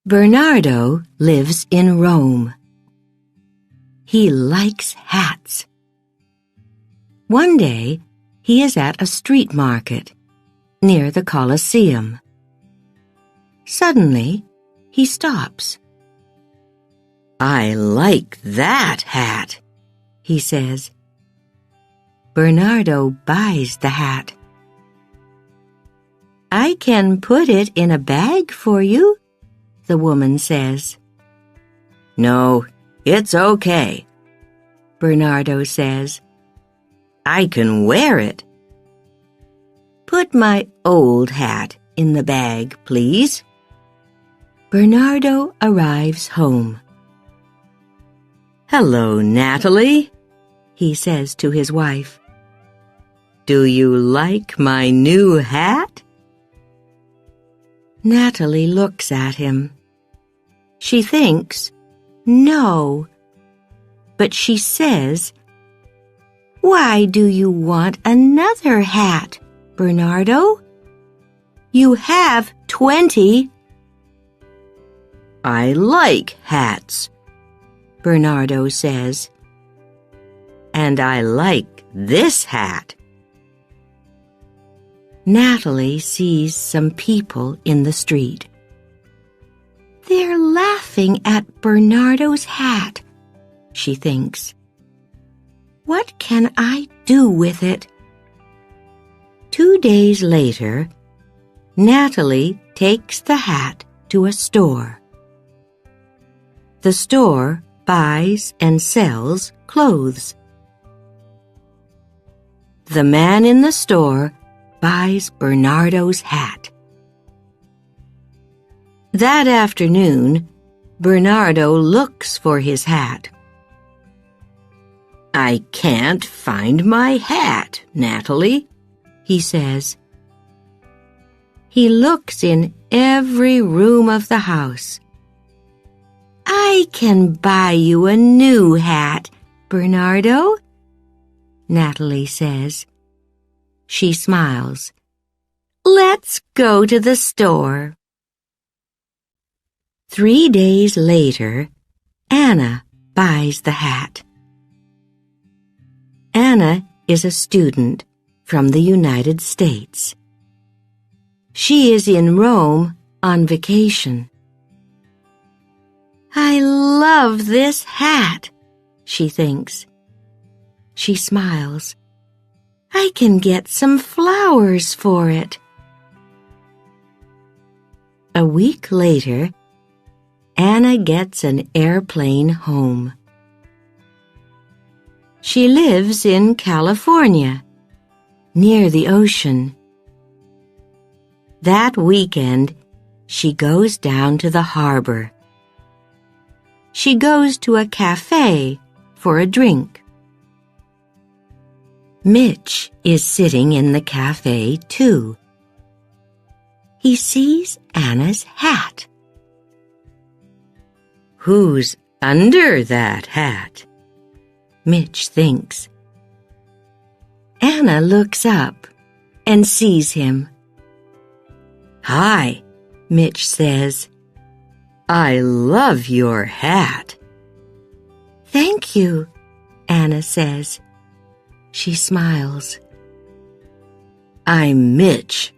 Bernardo lives in Rome. He likes hats. One day, he is at a street market near the Colosseum. Suddenly, he stops. "I like that hat," he says. Bernardo buys the hat. "I can put it in a bag for you," the woman says. "No, it's okay," Bernardo says. "I can wear it." "Put my old hat in the bag, please." Bernardo arrives home. "Hello, Natalie," he says to his wife. "Do you like my new hat?" Natalie looks at him. She thinks, no, but she says, "Why do you want another hat, Bernardo? You have 20. "I like hats," Bernardo says. "And I like this hat." Natalie sees some people in the street. They're laughing at Bernardo's hat, she thinks. What can I do with it? 2 days later, Natalie takes the hat to a store. The store buys and sells clothes. The man in the store buys Bernardo's hat. That afternoon, Bernardo looks for his hat. "I can't find my hat, Natalie," he says. He looks in every room of the house. "I can buy you a new hat, Bernardo," Natalie says. She smiles. "Let's go to the store." 3 days later, Anna buys the hat. Anna is a student from the United States. She is in Rome on vacation. "I love this hat," she thinks. She smiles. "I can get some flowers for it." A week later, Anna gets an airplane home. She lives in California, near the ocean. That weekend, she goes down to the harbor. She goes to a cafe for a drink. Mitch is sitting in the cafe, too. He sees Anna's hat. "Who's under that hat?" Mitch thinks. Anna looks up and sees him. "Hi," Mitch says. "I love your hat." "Thank you," Anna says. She smiles. "I'm Mitch,"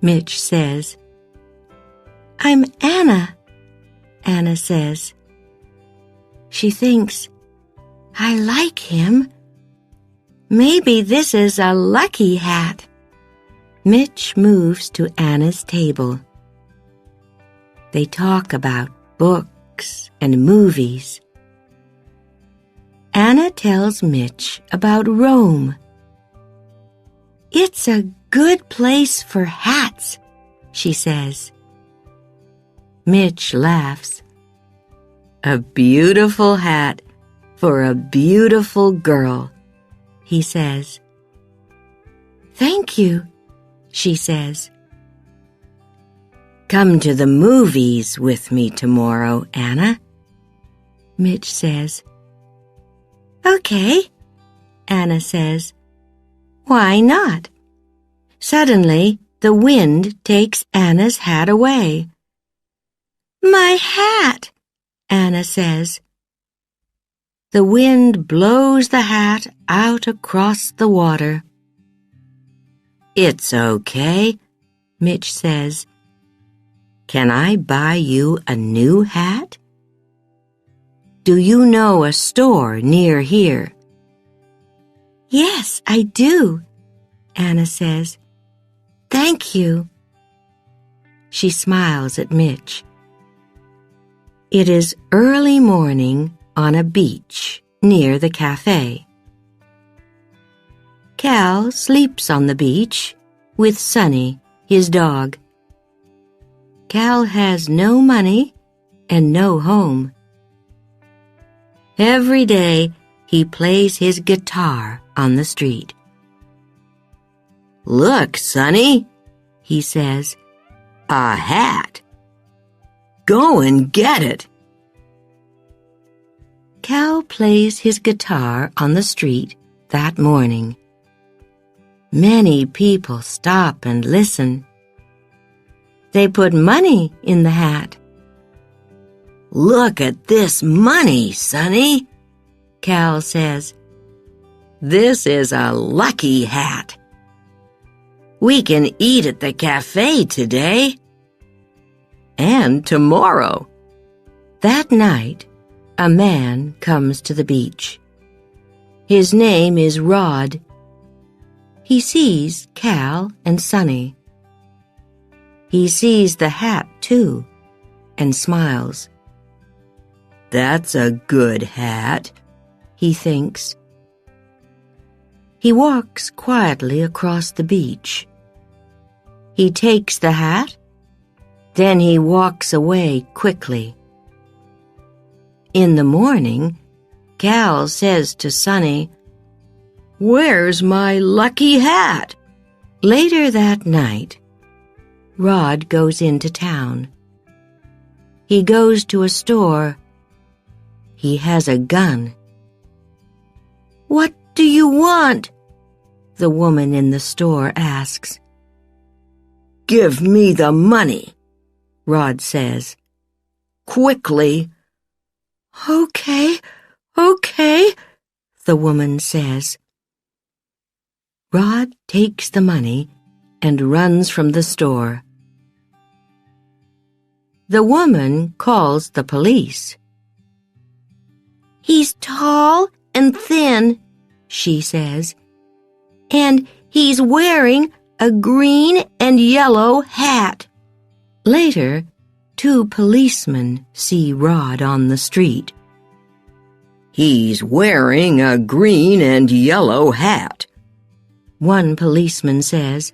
Mitch says. "I'm Anna," Anna says. She thinks, I like him. Maybe this is a lucky hat. Mitch moves to Anna's table. They talk about books and movies. Anna tells Mitch about Rome. "It's a good place for hats," she says. Mitch laughs. "A beautiful hat for a beautiful girl," he says. "Thank you," she says. "Come to the movies with me tomorrow, Anna," Mitch says. "Okay," Anna says. "Why not?" Suddenly, the wind takes Anna's hat away. My hat, Anna says. The wind blows the hat out across the water. It's okay, Mitch says. Can I buy you a new hat? Do you know a store near here? Yes, I do, Anna says. Thank you. She smiles at Mitch. It is early morning on a beach near the cafe. Cal sleeps on the beach with Sonny, his dog. Cal has no money and no home. Every day he plays his guitar on the street. Look, Sonny, he says, a hat. Go and get it. Cal plays his guitar on the street that morning. Many people stop and listen. They put money in the hat. Look at this money, Sonny, Cal says. This is a lucky hat. We can eat at the cafe today. And tomorrow. That night, a man comes to the beach. His name is Rod. He sees Cal and Sonny. He sees the hat, too, and smiles. That's a good hat, he thinks. He walks quietly across the beach. He takes the hat, then he walks away quickly. In the morning, Cal says to Sonny, Where's my lucky hat? Later that night, Rod goes into town. He goes to a store. He has a gun. What do you want? The woman in the store asks. Give me the money, Rod says. Quickly. Okay, the woman says. Rod takes the money and runs from the store. The woman calls the police. He's tall and thin, she says, and he's wearing a green and yellow hat. Later, 2 policemen see Rod on the street. He's wearing a green and yellow hat, one policeman says.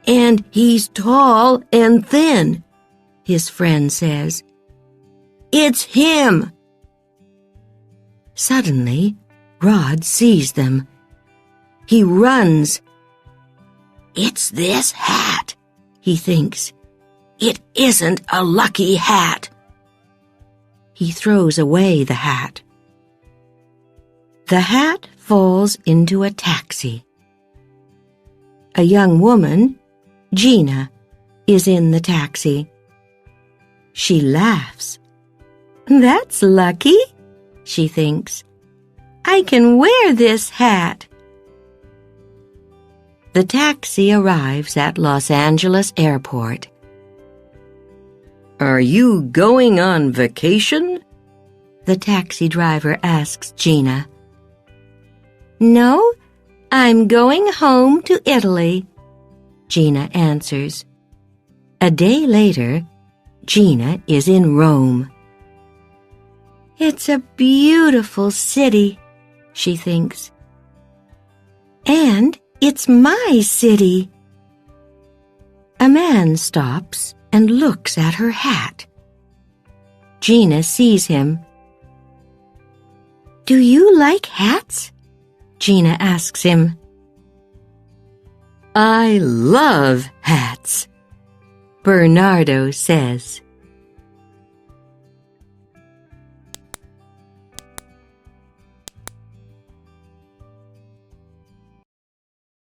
And he's tall and thin, his friend says. It's him. Suddenly, Rod sees them. He runs. It's this hat, he thinks. It isn't a lucky hat. He throws away the hat. The hat falls into a taxi. A young woman, Gina, is in the taxi. She laughs. That's lucky, she thinks. I can wear this hat. The taxi arrives at Los Angeles Airport. Are you going on vacation? The taxi driver asks Gina. No, I'm going home to Italy, Gina answers. A day later, Gina is in Rome. It's a beautiful city, she thinks. And it's my city. A man stops and looks at her hat. Gina sees him. Do you like hats? Gina asks him. I love hats, Bernardo says.